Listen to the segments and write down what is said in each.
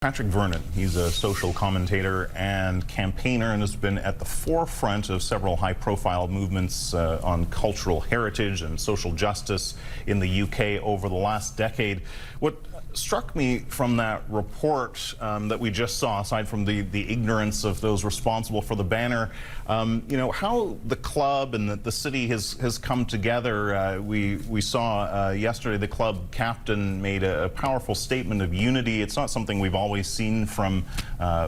Patrick Vernon, he's a social commentator and campaigner and has been at the forefront of several high-profile movements on cultural heritage and social justice in the UK over the last decade. What struck me from that report that we just saw, aside from the ignorance of those responsible for the banner, you know, how the club and the city has come together. We saw yesterday the club captain made a powerful statement of unity. It's not something we've always seen from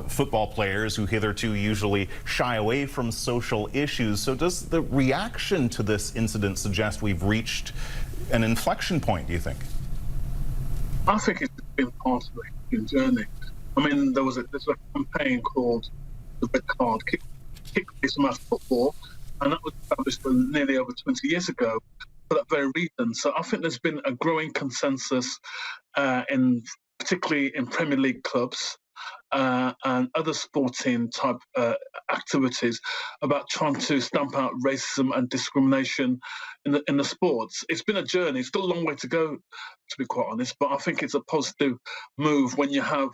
football players who hitherto usually shy away from social issues. So does the reaction to this incident suggest we've reached an inflection point, do you think? I think it's been part of the human journey. I mean, there's a campaign called the Red Card, Kick This Match Football, and that was established nearly over 20 years ago for that very reason. So I think there's been a growing consensus, particularly in Premier League clubs and other sporting type activities, about trying to stamp out racism and discrimination in the sports. It's been a journey. It's still a long way to go, to be quite honest, but I think it's a positive move when you have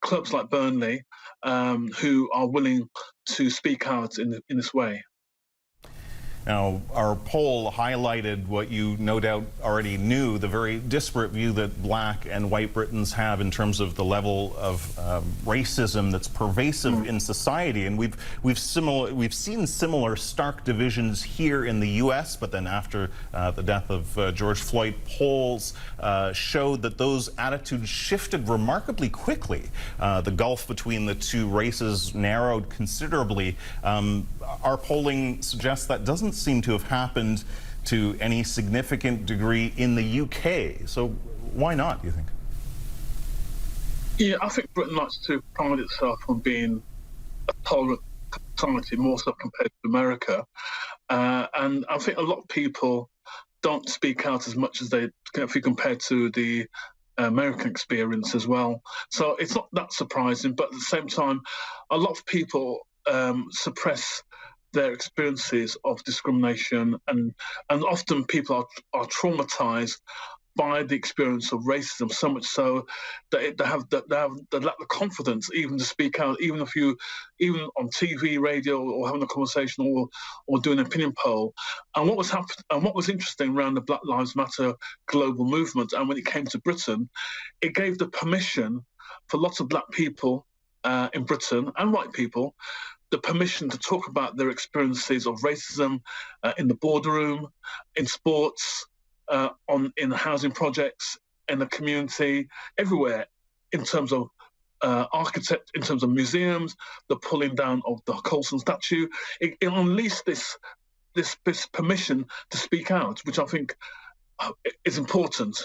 clubs like Burnley who are willing to speak out in this way. Now, our poll highlighted what you no doubt already knew, the very disparate view that black and white Britons have in terms of the level of racism that's pervasive in society. And we've seen similar stark divisions here in the U.S., but then after the death of George Floyd, polls showed that those attitudes shifted remarkably quickly. The gulf between the two races narrowed considerably. Our polling suggests that doesn't seem to have happened to any significant degree in the UK. So why not, do you think? Yeah, I think Britain likes to pride itself on being a tolerant society, more so compared to America. And I think a lot of people don't speak out as much as they, if you compare to the American experience as well. So it's not that surprising, but at the same time, a lot of people suppress their experiences of discrimination, and often people are traumatized by the experience of racism, so much so that they lack the confidence even to speak out, even on TV, radio, or having a conversation, or doing an opinion poll. And what was interesting around the Black Lives Matter global movement, and when it came to Britain, it gave the permission for lots of black people in Britain and white people the permission to talk about their experiences of racism in the boardroom, in sports, in housing projects, in the community, everywhere, in terms of architect, in terms of museums, the pulling down of the Colson statue. It unleashed this permission to speak out, which I think is important.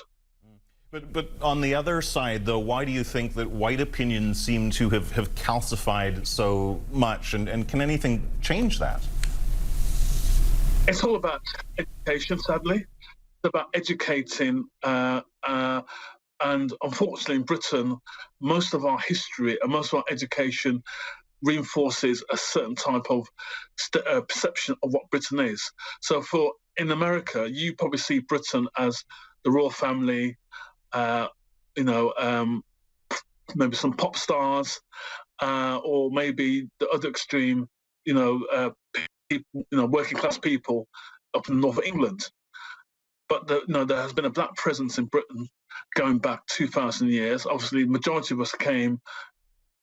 But on the other side, though, why do you think that white opinions seem to have calcified so much, and can anything change that? It's all about education, sadly. It's about educating, and unfortunately in Britain, most of our history and most of our education reinforces a certain type of perception of what Britain is. So in America, you probably see Britain as the royal family, maybe some pop stars, or maybe the other extreme, people, working class people up in the north of England. But there has been a black presence in Britain going back 2,000 years. Obviously, the majority of us came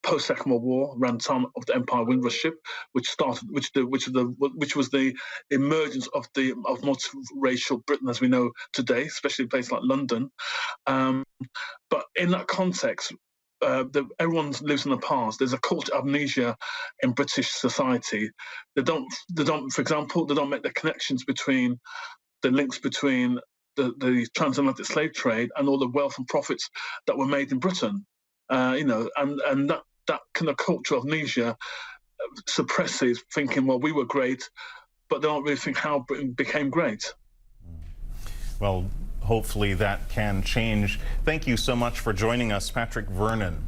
post-Second World War, around the time of the Empire Windrush ship, which was the emergence of multiracial Britain as we know today, especially in places like London. But in that context, everyone lives in the past. There's a culture of amnesia in British society. They don't, for example, they don't make the connections between the links between the transatlantic slave trade and all the wealth and profits that were made in Britain. And that kind of culture of amnesia suppresses thinking, well, we were great, but they don't really think how Britain became great. Well, hopefully that can change. Thank you so much for joining us, Patrick Vernon.